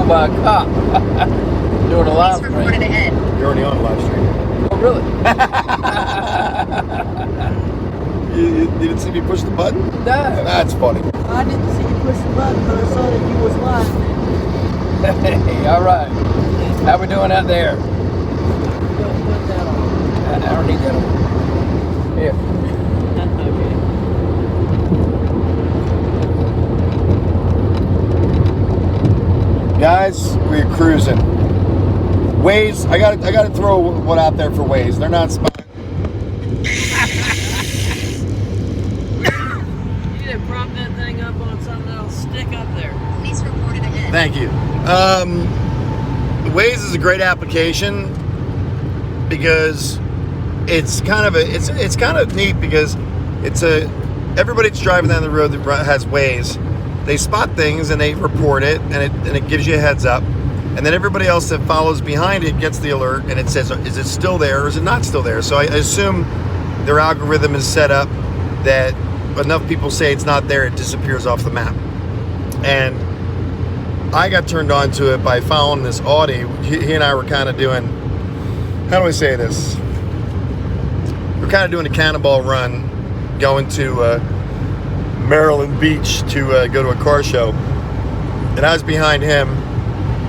over by a cop doing a live stream. You're already on a live stream. Oh, really? You didn't see me push the button? No. That's funny. I didn't see you push the button, but I saw that you was live. Hey, all right. How we doing out there? Put that on. I don't need that on. Here. Okay. Guys, we're cruising. Waze, I gotta throw one out there for Waze. They're not spot. You didn't prop that thing up on something that'll stick up there. Police reported ahead. Thank you. Waze is a great application because it's kind of neat because everybody that's driving down the road that has Waze, they spot things and they report it and it gives you a heads up, and then everybody else that follows behind it gets the alert and it says, is it still there or is it not still there? So I assume their algorithm is set up that enough people say it's not there, it disappears off the map. And I got turned on to it by following this Audi. He and I were kind of doing, how do I say this? We're kind of doing a cannonball run, going to Maryland Beach to go to a car show. And I was behind him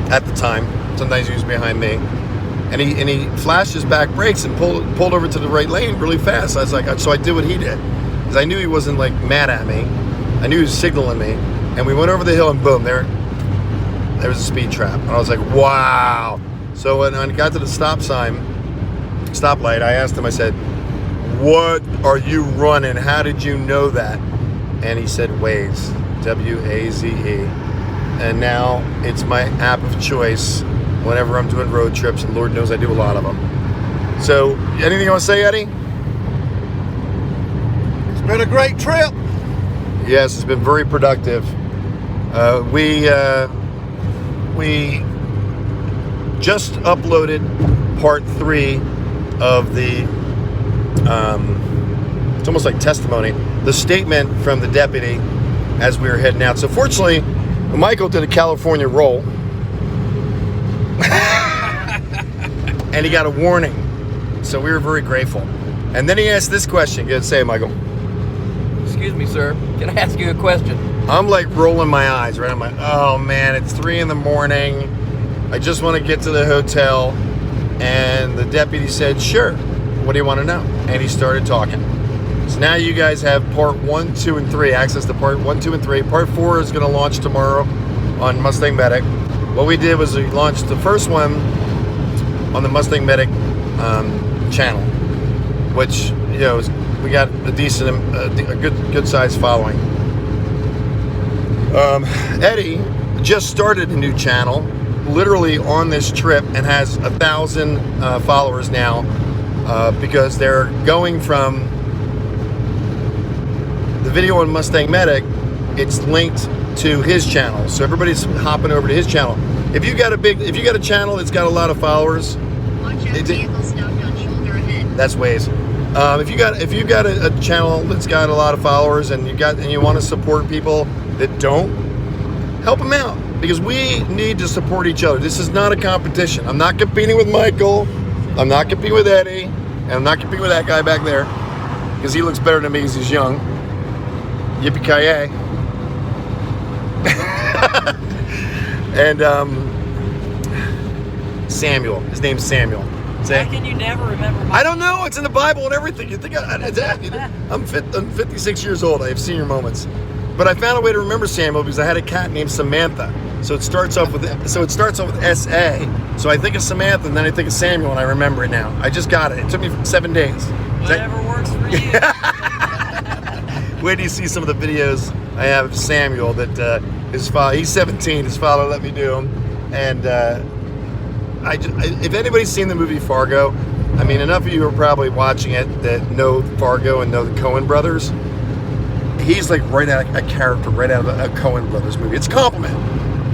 at the time. Sometimes he was behind me. And he flashed his back brakes and pulled over to the right lane really fast. I was like, so I did what he did. Because I knew he wasn't like mad at me. I knew he was signaling me. And we went over the hill and boom, there was a speed trap. And I was like, wow. So when I got to the stoplight, I asked him, I said, what are you running? How did you know that? And he said, Waze, W-A-Z-E. And now it's my app of choice whenever I'm doing road trips, and Lord knows I do a lot of them. So, anything you want to say, Eddie? It's been a great trip. Yes, it's been very productive. We just uploaded part 3 of the, it's almost like testimony, the statement from the deputy as we were heading out. So fortunately, Michael did a California roll and he got a warning. So we were very grateful. And then he asked this question. Go ahead, say it, Michael. Excuse me, sir. Can I ask you a question? I'm like rolling my eyes, right? I'm like, oh man, it's 3 a.m. I just want to get to the hotel. And the deputy said, sure. What do you want to know? And he started talking. So now you guys have part 1, 2, and 3, access to part 1, 2, and 3. Part 4 is going to launch tomorrow on Mustang Medic. What we did was we launched the first one on the Mustang Medic channel, which, you know, we got a decent, a good sized following. Eddie just started a new channel, literally on this trip, and has 1,000 followers now, because they're going from the video on Mustang Medic, it's linked to his channel, so everybody's hopping over to his channel. If you got a channel that's got a lot of followers, Watch out, vehicle stopped on shoulder ahead. that's Waze. If you got a channel that's got a lot of followers and you want to support people that don't, help them out, because we need to support each other. This is not a competition. I'm not competing with Michael. I'm not competing with Eddie, and I'm not competing with that guy back there because he looks better than me because he's young. Yippee-ki-yay. And Samuel. His name's Samuel. How can you never remember my I don't know. It's in the Bible and everything. You think I'm 56 years old. I have senior moments, but I found a way to remember Samuel because I had a cat named Samantha. So it starts off with S-A. So I think of Samantha and then I think of Samuel and I remember it now. I just got it. It took me 7 days. whatever works for you. Wait till you see some of the videos I have of Samuel that his father, he's 17, his father let me do them. And if anybody's seen the movie Fargo, I mean, enough of you are probably watching it that know Fargo and know the Coen brothers. He's like right out a character right out of a Coen brothers movie. It's a compliment.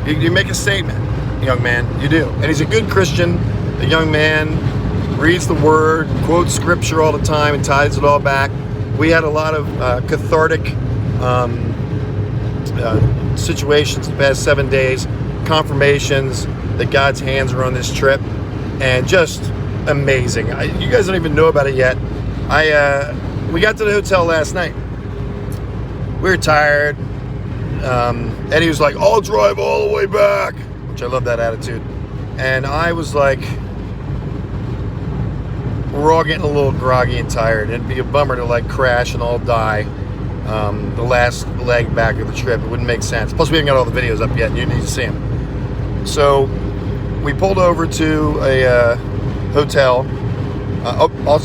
You make a statement, young man, you do. And he's a good Christian, a young man, reads the word, quotes scripture all the time and ties it all back. We had a lot of cathartic situations the past 7 days confirmations that God's hands are on this trip, and just amazing. You guys don't even know about it yet. We got to the hotel last night. We were tired. Eddie was like, I'll drive all the way back, which I love that attitude. And I was like, we're all getting a little groggy and tired. It'd be a bummer to like crash and all die the last leg back of the trip. It wouldn't make sense. Plus, we haven't got all the videos up yet, and you need to see them. So we pulled over to a hotel.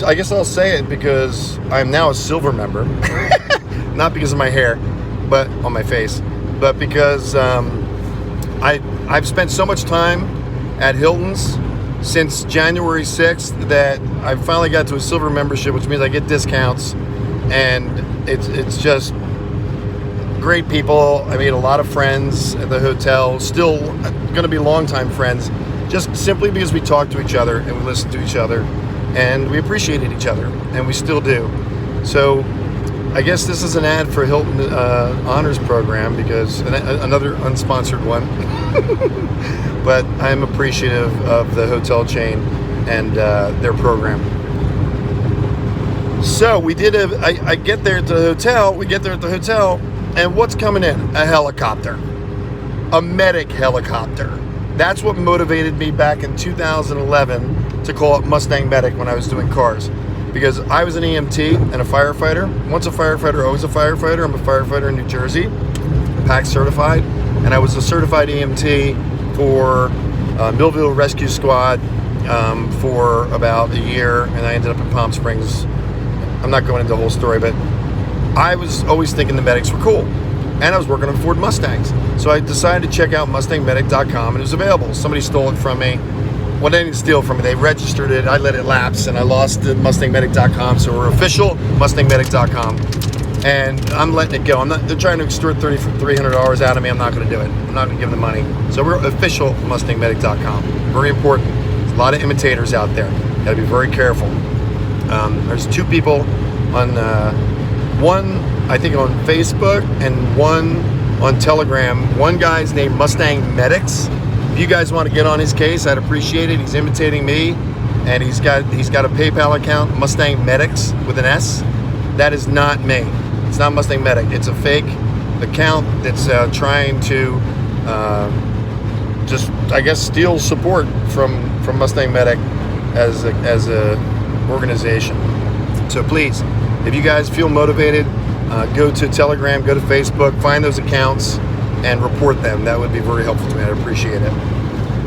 I guess I'll say it because I'm now a silver member. Not because of my hair, but on my face, but because I've spent so much time at Hilton's since January 6th that I finally got to a silver membership, which means I get discounts, and it's just great people. I made a lot of friends at the hotel, still going to be longtime friends, just simply because we talk to each other and we listen to each other and we appreciated each other, and we still do. So I guess this is an ad for Hilton Honors Program, because another unsponsored one. But I'm appreciative of the hotel chain and their program. So we did I get there at the hotel. We get there at the hotel, and what's coming in? A helicopter, a medic helicopter. That's what motivated me back in 2011 to call it Mustang Medic when I was doing cars. Because I was an EMT and a firefighter. Once a firefighter, always a firefighter. I'm a firefighter in New Jersey, PAC certified, and I was a certified EMT for Millville Rescue Squad for about a year, and I ended up in Palm Springs. I'm not going into the whole story, but I was always thinking the medics were cool, and I was working on Ford Mustangs. So I decided to check out MustangMedic.com, and it was available. Somebody stole it from me. Well, they didn't steal from me. They registered it. I let it lapse, and I lost the MustangMedic.com. So we're official MustangMedic.com, and I'm letting it go. They're trying to extort $300 out of me. I'm not going to do it. I'm not going to give them the money. So we're official MustangMedic.com. Very important. There's a lot of imitators out there. Got to be very careful. There's two people on one, I think, on Facebook, and one on Telegram. One guy's named Mustang Medics. If you guys want to get on his case, I'd appreciate it. He's imitating me, and he's got a PayPal account, Mustang Medics with an S. That is not me. It's not Mustang Medic. It's a fake account that's trying to just, I guess, steal support from Mustang Medic as a organization. So please, if you guys feel motivated, go to Telegram, go to Facebook, find those accounts, and report them. That would be very helpful to me. I'd appreciate it.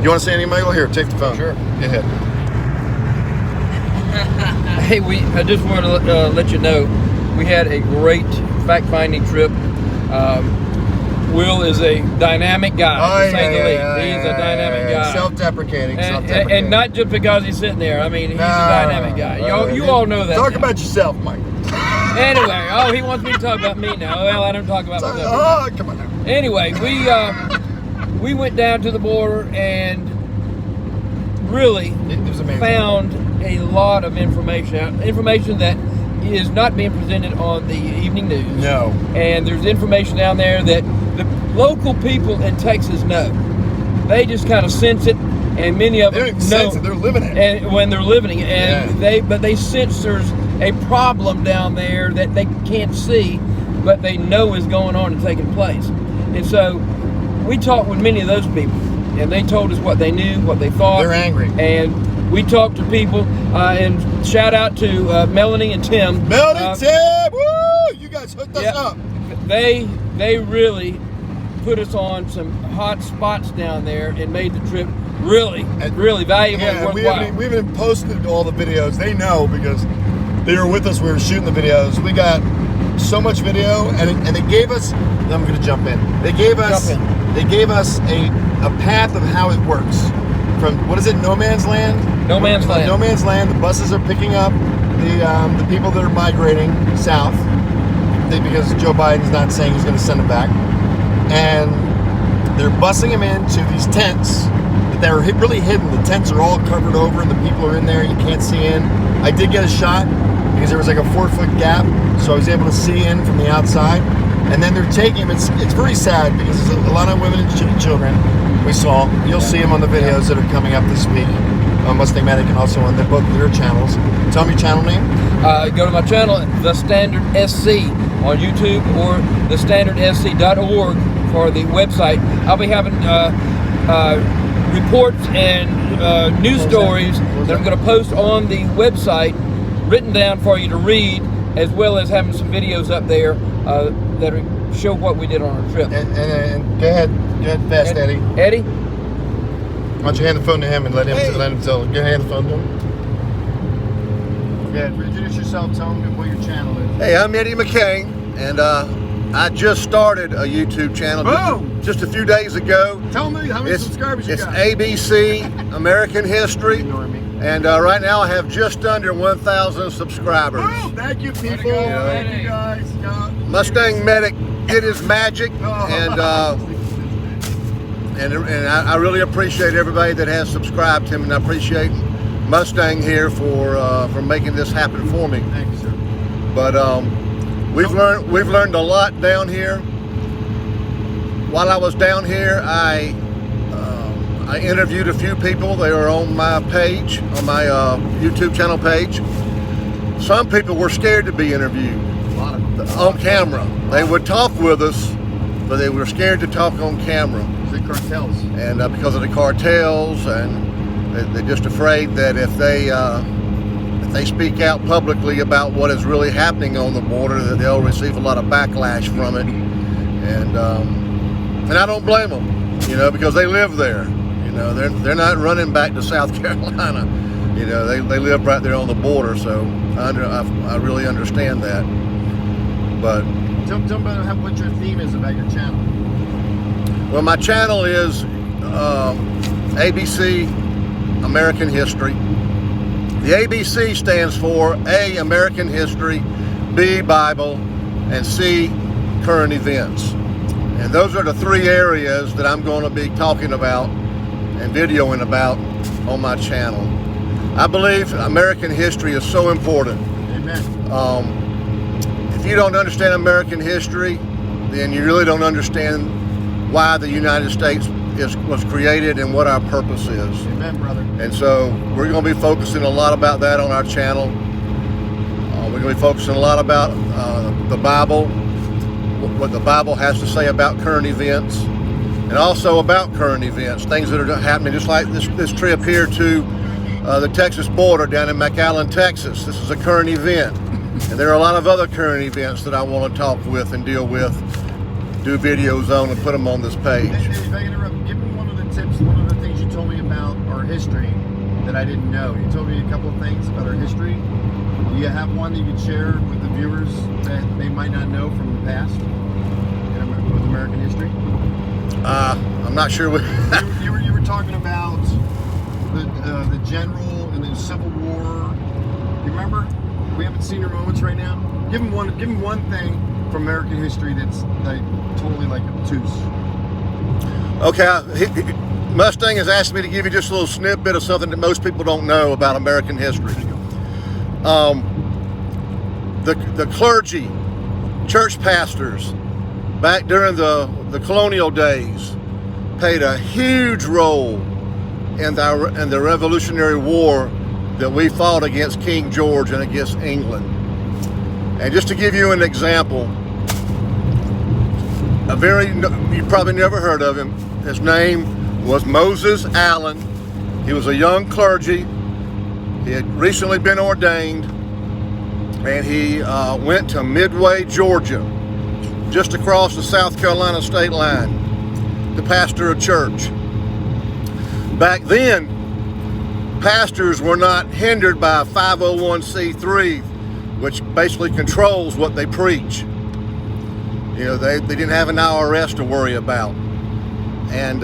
You want to say anything, Michael? Here, take the phone. Sure. Go ahead. Hey, I just wanted to let you know, we had a great fact-finding trip. Will is a dynamic guy, to say the least. He's a dynamic guy. Self-deprecating. And not just because he's sitting there. I mean, he's a dynamic guy. You all know that. Talk now. about yourself, Mike. Anyway, he wants me to talk about me now. Well, I don't talk about myself. Oh, come on now. Anyway, we went down to the border and really It was amazing. found a lot of information that is not being presented on the evening news. No. And there's information down there that the local people in Texas know. They just kind of sense it, and many of They them don't know. sense it. They're living it. And when they're living it, and Yeah. they sense there's a problem down there that they can't see, but they know is going on and taking place. And so we talked with many of those people, and they told us what they knew, what they thought. They're angry. And we talked to people, and shout out to Melanie and Tim. Melanie, Tim, woo! You guys hooked us up. They really put us on some hot spots down there and made the trip really valuable and Yeah, worthwhile. we haven't posted all the videos. They know because they were with us. We were shooting the videos. We got so much video, and they gave us. I'm going to jump in. They gave us a path of how it works. From what is it? No Man's Land. No Man's Land. No Man's Land. The buses are picking up the people that are migrating south because Joe Biden's not saying he's going to send them back, and they're busing them into these tents. They're really hidden. The tents are all covered over, and the people are in there. You can't see in. I did get a shot because there was like a 4-foot gap, so I was able to see in from the outside. And then they're taking them. It's very sad because there's a lot of women and children, We saw. You'll see them on the videos that are coming up this week on Mustang Medic and also on both their channels. Tell me your channel name. Go to my channel, The Standard SC, on YouTube, or thestandardsc.org for the website. I'll be having reports and news stories that I'm going to post on the website, written down for you to read, as well as having some videos up there that show what we did on our trip. And go ahead fast, Eddie. Eddie? Why don't you hand the phone to him and let him tell him. Go hand the phone to him. Go ahead, introduce yourself, tell him what your channel is. Hey, I'm Eddie McCain, and I just started a YouTube channel just a few days ago. Tell me how many subscribers you got. It's ABC, American History, Ignore me. and right now I have just under 1,000 subscribers. Oh, thank you, people. Yeah. Thank you, guys. Mustang Medic did his magic, and I really appreciate everybody that has subscribed to him, and I appreciate Mustang here for making this happen for me. Thank you, sir. But we've learned a lot down here. While I was down here, I interviewed a few people. They were on my page, on my YouTube channel page. Some people were scared to be interviewed on camera. They would talk with us, but they were scared to talk on camera. The cartels. And because of the cartels, and they're just afraid that if they speak out publicly about what is really happening on the border, that they'll receive a lot of backlash from it. And I don't blame them, because they live there. They're not running back to South Carolina. They live right there on the border, so I really understand that. But tell me about what your theme is about your channel. well, my channel is ABC American History. The ABC stands for A, American History, B, Bible, and C, current events. And those are the three areas that I'm going to be talking about and videoing about on my channel. I believe American history is so important. Amen. If you don't understand American history, then you really don't understand why the United States was created and what our purpose is. Amen, brother. And so we're going to be focusing a lot about that on our channel. We're going to be focusing a lot about the Bible, what the Bible has to say about current events, and also about current events, things that are happening, just like this trip here to the Texas border down in McAllen, Texas. This is a current event. And there are a lot of other current events that I want to talk with and deal with, do videos on, and put them on this page. Hey, if I can interrupt, give me one of the tips, one of the things you told me about our history that I didn't know. You told me a couple of things about our history. Do you have one that you could share with the viewers that they might not know from the past with American history? I'm not sure what... you were talking about the general and the Civil War. You remember? We haven't seen your moments right now. Give him one thing from American history that's like totally like obtuse. Okay, Mustang has asked me to give you just a little snippet of something that most people don't know about American history. The clergy, church pastors, back during the colonial days, played a huge role in the Revolutionary War that we fought against King George and against England. And just to give you an example, you probably never heard of him. His name was Moses Allen. He was a young clergy. He had recently been ordained, and he went to Midway, Georgia, just across the South Carolina state line, to pastor a church. Back then, pastors were not hindered by 501c3, which basically controls what they preach. They didn't have an IRS to worry about. And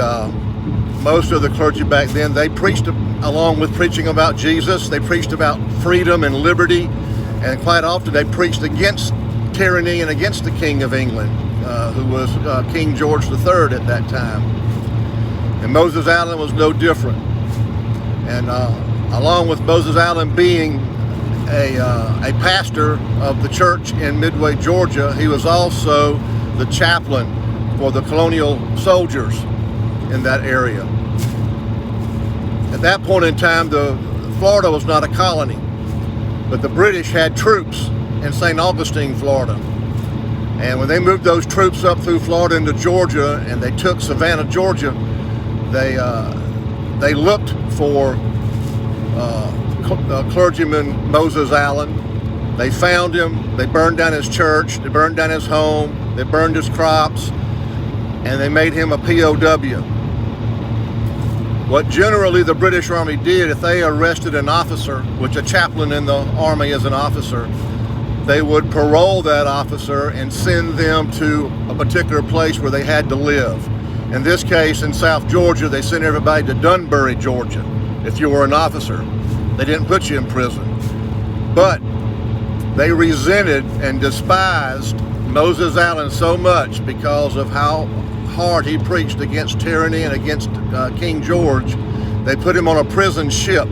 most of the clergy back then, they preached, along with preaching about Jesus, they preached about freedom and liberty, and quite often they preached against tyranny and against the King of England, who was King George III at that time. And Moses Allen was no different. And along with Moses Allen being a pastor of the church in Midway, Georgia, he was also the chaplain for the colonial soldiers. in that area. At that point in time, Florida was not a colony, but the British had troops in St. Augustine, Florida. And when they moved those troops up through Florida into Georgia, and they took Savannah, Georgia, they looked for clergyman Moses Allen. They found him. They burned down his church. They burned down his home. They burned his crops, and they made him a POW. What generally the British Army did, if they arrested an officer, which a chaplain in the Army is an officer, they would parole that officer and send them to a particular place where they had to live. In this case, in South Georgia, they sent everybody to Dunbury, Georgia, if you were an officer. They didn't put you in prison. But they resented and despised Moses Allen so much because of how hard he preached against tyranny and against King George. They put him on a prison ship.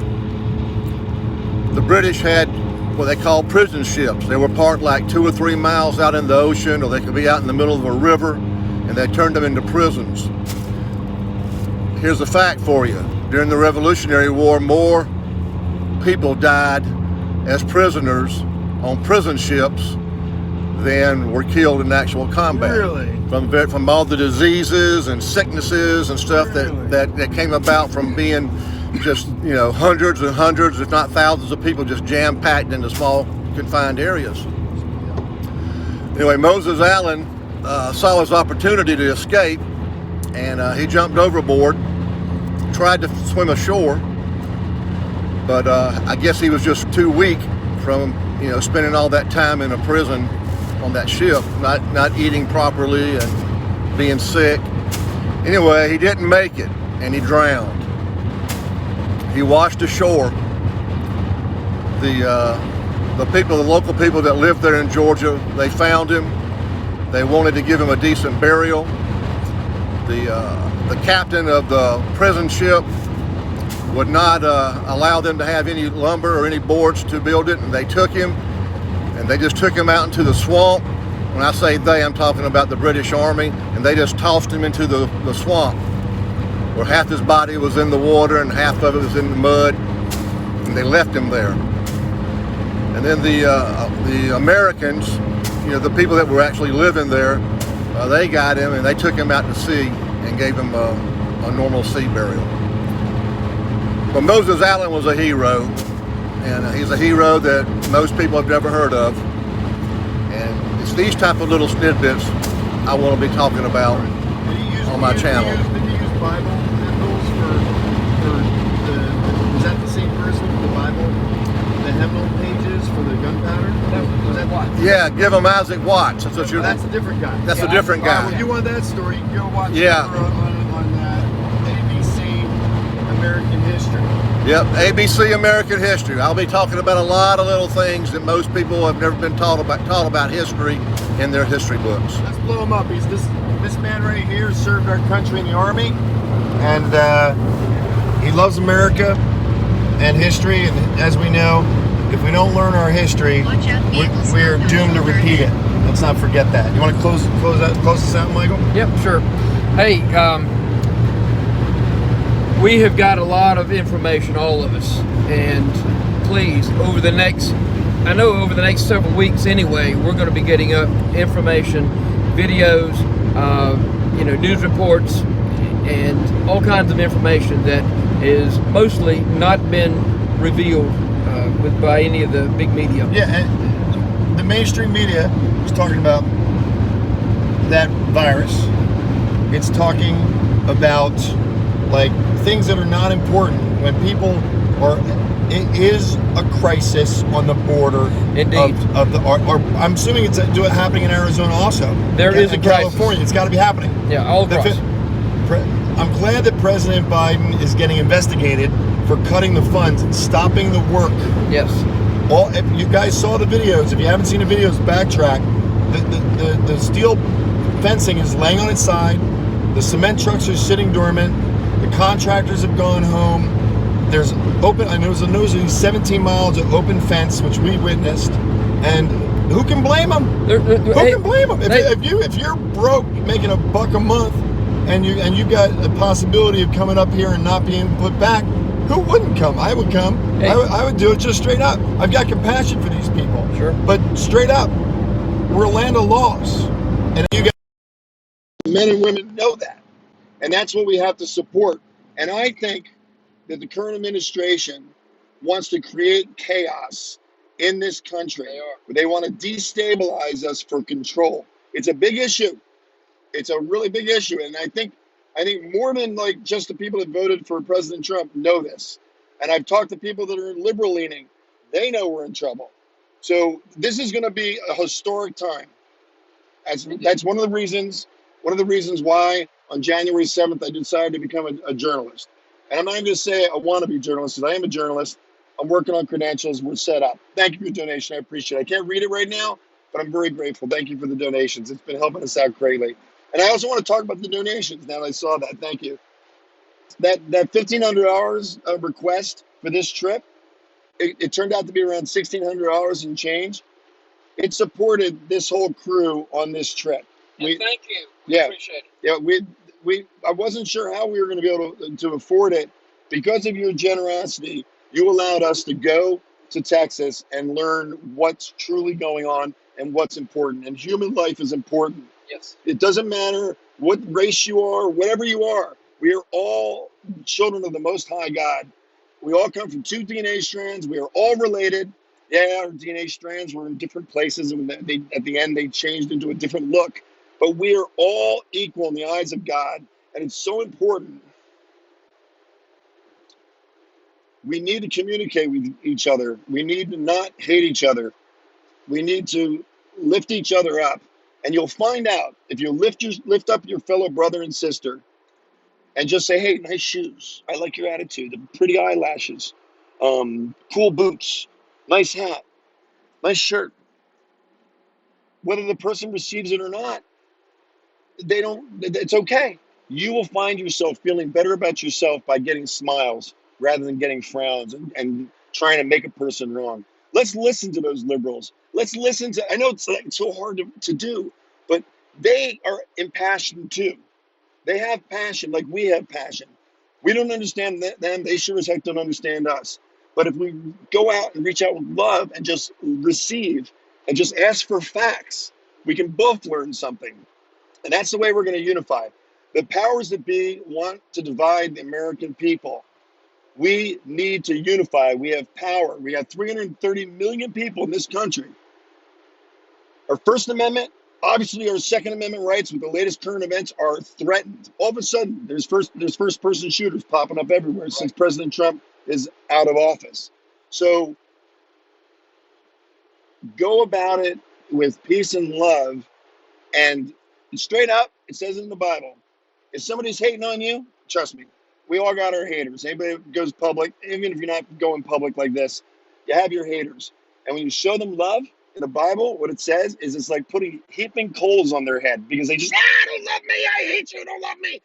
The British had what they called prison ships. They were parked like 2 or 3 miles out in the ocean, or they could be out in the middle of a river, and they turned them into prisons. Here's a fact for you. During the Revolutionary War, more people died as prisoners on prison ships than were killed in actual combat. Really? From all the diseases and sicknesses and stuff Really? that came about from being just, hundreds and hundreds, if not thousands of people just jam-packed into small confined areas. Anyway, Moses Allen saw his opportunity to escape, and he jumped overboard, tried to swim ashore, but I guess he was just too weak from spending all that time in a prison on that ship, not eating properly and being sick. Anyway, he didn't make it, and he drowned. He washed ashore. The local people that lived there in Georgia, they found him. They wanted to give him a decent burial. The captain of the prison ship would not allow them to have any lumber or any boards to build it, and they took him, and they just took him out into the swamp. When I say they, I'm talking about the British Army, and they just tossed him into the swamp, where half his body was in the water and half of it was in the mud, and they left him there. And then the Americans, the people that were actually living there, they got him and they took him out to sea and gave him a normal sea burial. But Moses Allen was a hero, and he's a hero that most people have never heard of. And it's these type of little snippets I want to be talking about on my channel. Did you use Bible hymnals for was that the same person with the Bible? The hymnal pages for the gunpowder? Was that what? Yeah, give him Isaac Watts. That's what That's a different guy. That's a different guy. Well, if you want that story, you can go watch Yeah. it on ABC American History. Yep, ABC American History. I'll be talking about a lot of little things that most people have never been taught about history in their history books. Let's blow him up. This man right here served our country in the Army, and he loves America and history. And as we know, if we don't learn our history, we're doomed to repeat it. Let's not forget that. You want to close this out, Michael? Yep, sure. Hey, we have got a lot of information, all of us, and please, over the next several weeks anyway, we're going to be getting up information, videos, news reports, and all kinds of information that is mostly not been revealed by any of the big media. Yeah, and the mainstream media is talking about that virus. It's talking about like things that are not important when people are. It is a crisis on the border. Indeed. Of the. Or I'm assuming it's happening in Arizona also. There is a crisis. California. It's got to be happening. Yeah, all across. I'm glad that President Biden is getting investigated for cutting the funds and stopping the work. Yes. If you guys saw the videos, if you haven't seen the videos, backtrack. The steel fencing is laying on its side. The cement trucks are sitting dormant. The contractors have gone home. There's open. I know there's 17 miles of open fence, which we witnessed. And who can blame them? Who can blame them? If you're broke, making $1 a month, and you got a possibility of coming up here and not being put back, who wouldn't come? I would come. Hey. I would do it just straight up. I've got compassion for these people. Sure. But straight up, we're a land of laws, and you got men and women know that, and that's what we have to support. And I think that the current administration wants to create chaos in this country. They want to destabilize us for control. It's a big issue. It's a really big issue, and I think more than like just the people that voted for President Trump know this. And I've talked to people that are liberal leaning. They know we're in trouble. So this is going to be a historic time. That's one of the reasons why on January 7th I decided to become a journalist. And I'm not even going to say I want to be a journalist, because I am a journalist. I'm working on credentials. We're set up. Thank you for your donation. I appreciate it. I can't read it right now, but I'm very grateful. Thank you for the donations. It's been helping us out greatly. And I also want to talk about the donations now that I saw that. Thank you. That $1,500 request for this trip, it turned out to be around $1,600 and change. It supported this whole crew on this trip. And thank you. We appreciate it. Yeah, I wasn't sure how we were going to be able to afford it. Because of your generosity, you allowed us to go to Texas and learn what's truly going on and what's important. And human life is important. Yes. It doesn't matter what race you are, whatever you are. We are all children of the Most High God. We all come from two DNA strands. We are all related. Yeah, our DNA strands were in different places, and at the end they changed into a different look. But we are all equal in the eyes of God, and it's so important. We need to communicate with each other. We need to not hate each other. We need to lift each other up. And you'll find out, if you lift up your fellow brother and sister and just say, hey, nice shoes. I like your attitude. The pretty eyelashes. Cool boots. Nice hat. Nice shirt. Whether the person receives it or not, it's okay. You will find yourself feeling better about yourself by getting smiles rather than getting frowns and trying to make a person wrong. Let's listen to those liberals. Let's listen to, I know it's so hard to do, but they are impassioned too. They have passion like we have passion. We don't understand them. They sure as heck don't understand us. But if we go out and reach out with love and just receive and just ask for facts, we can both learn something. And that's the way we're going to unify. The powers that be want to divide the American people. We need to unify. We have power. We have 330 million people in this country. Our First Amendment, obviously our Second Amendment rights with the latest current events are threatened. All of a sudden, there's first-person shooters popping up everywhere since President Trump is out of office. So go about it with peace and love. And straight up, it says in the Bible, if somebody's hating on you, trust me, we all got our haters. Anybody that goes public, even if you're not going public like this, you have your haters. And when you show them love, in the Bible, what it says is it's like putting heaping coals on their head because they just, don't love me, I hate you, don't love me.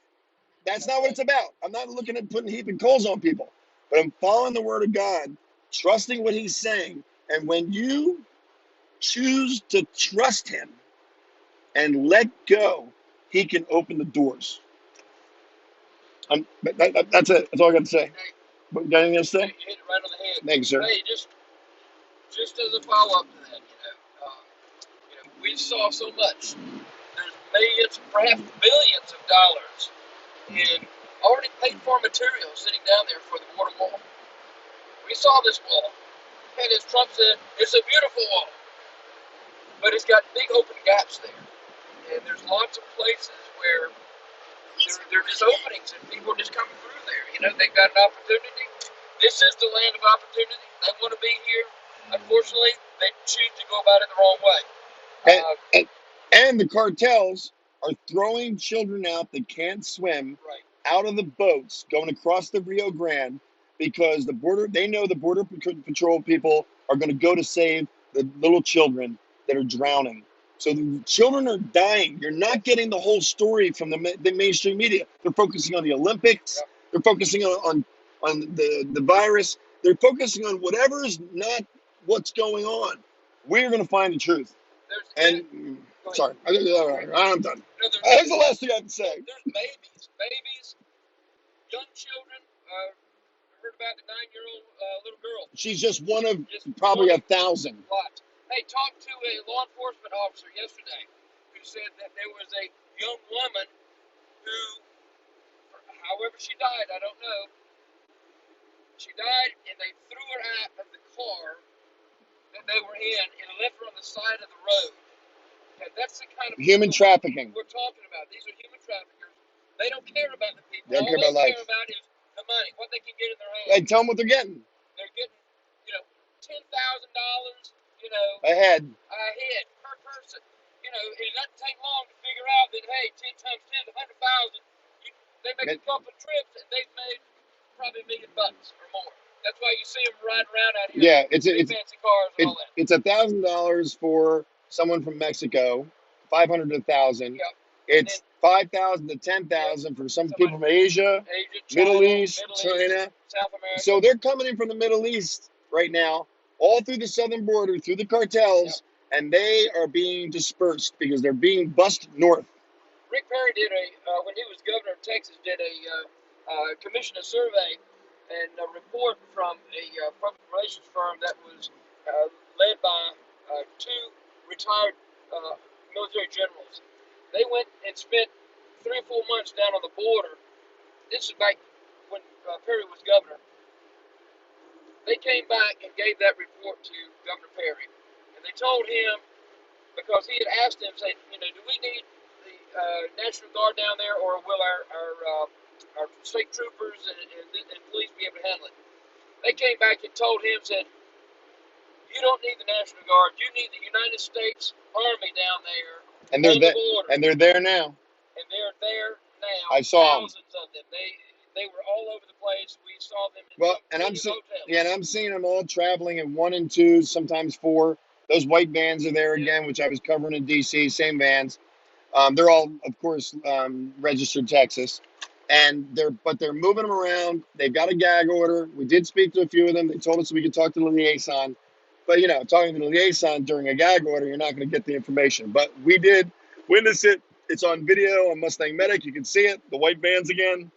That's not what it's about. I'm not looking at putting heaping coals on people, but I'm following the word of God, trusting what he's saying. And when you choose to trust him and let go, he can open the doors. That's it. That's all I got to say. But you got anything else to say? You hit it right on the head. Thank you, sir. Hey, just as a follow-up to that, we saw so much. There's millions, perhaps billions of dollars in already paid-for material sitting down there for the border wall. We saw this wall, and as Trump said, it's a beautiful wall, but it's got big open gaps there, and there's lots of places where there are just openings, and people are just coming through there. They've got an opportunity. This is the land of opportunity. They want to be here. Unfortunately, they choose to go about it the wrong way. And the cartels are throwing children out that can't swim out of the boats going across the Rio Grande because they know the border patrol people are going to go to save the little children that are drowning. So the children are dying. You're not getting the whole story from the mainstream media. They're focusing on the Olympics. Yep. They're focusing on the virus. They're focusing on whatever is not what's going on. We're going to find the truth. I'm done. The That's the last thing I have to say. There's babies, young children. I heard about the 9-year-old little girl. She's just one of Just probably one 1,000. Lots. Hey, talked to a law enforcement officer yesterday who said that there was a young woman who, however she died, I don't know. She died and they threw her out of the car that they were in and left her on the side of the road. And that's the kind of Human people trafficking. we're talking about. These are human traffickers. They don't care about the people. They don't All care about they life. care about is the money, what they can get in their hands. Hey, tell them what they're getting. They're getting, $10,000, a Ahead. head per person. It doesn't take long to figure out that, hey, 10 times 10 is 100,000. They make a couple of trips and they've made probably $1 million or more. That's why you see them riding around out here. Yeah, in fancy cars and all that. it's $1,000 for someone from Mexico, 500 to 1,000. Yeah. It's 5,000 to 10,000 for some people from Asia, China, Middle East, China. South America. So they're coming in from the Middle East right now, all through the southern border, through the cartels, and they are being dispersed because they're being bussed north. Rick Perry did when he was governor of Texas, commissioned a survey and a report from a public relations firm that was led by 2 retired military generals. They went and spent 3 or 4 months down on the border. This is back when Perry was governor. They came back and gave that report to Governor Perry. And they told him, because he had asked them, saying, do we need the National Guard down there, or will our state troopers and police be able to handle it? They came back and told him, said, you don't need the National Guard. You need the United States Army down there. And they're on the border. and they're there now. And they're there now. I saw them. Thousands of them. They were all over the place. We saw them in I'm hotels. I'm seeing them all traveling in 1 and 2s, sometimes 4. Those white vans are there again, which I was covering in DC. Same vans. They're all, of course, registered Texas, and they're moving them around. They've got a gag order. We did speak to a few of them. They told us we could talk to the liaison, but talking to the liaison during a gag order, you're not going to get the information. But we did witness it. It's on video on Mustang Medic. You can see it. The white vans again.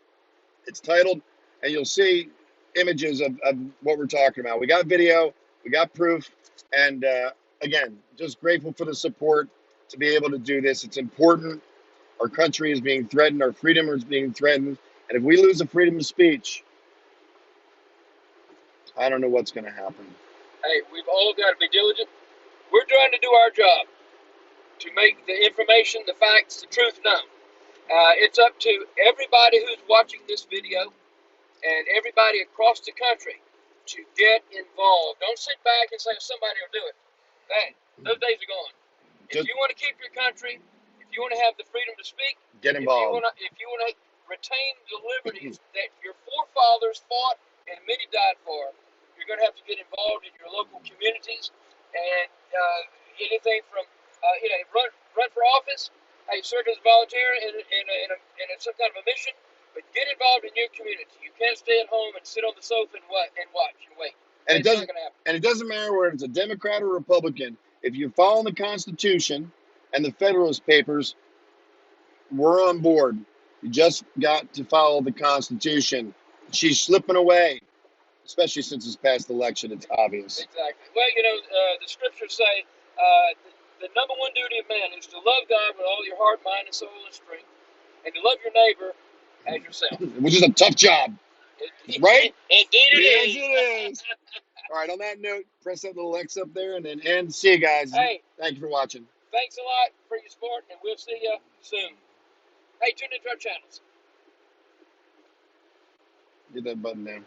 It's titled, and you'll see images of what we're talking about. We got video. We got proof, and again, just grateful for the support to be able to do this. It's important. Our country is being threatened. Our freedom is being threatened. And if we lose the freedom of speech, I don't know what's going to happen. Hey, we've all got to be diligent. We're trying to do our job to make the information, the facts, the truth known. It's up to everybody who's watching this video and everybody across the country to get involved. Don't sit back and say somebody will do it. Those days are gone. If you want to keep your country, if you want to have the freedom to speak, get involved. If you want to retain the liberties that your forefathers fought and many died for, you're going to have to get involved in your local communities and anything from run for office. Hey, serve as a volunteer in some kind of a mission, but get involved in your community. You can't stay at home and sit on the sofa and watch and wait. And it doesn't matter whether it's a Democrat or Republican. If you follow the Constitution and the Federalist Papers, we're on board. You just got to follow the Constitution. She's slipping away, especially since this past election. It's obvious. Exactly. Well, the scriptures say the number one duty of man is to love God with all your heart, mind, and soul and strength, and to love your neighbor as yourself. Which is a tough job, right? Indeed it yes, is. it is. All right, on that note, press that little X up there and then end. See you guys. Hey. Thank you for watching. Thanks a lot for your support, and we'll see you soon. Hey, tune into our channels. Get that button down.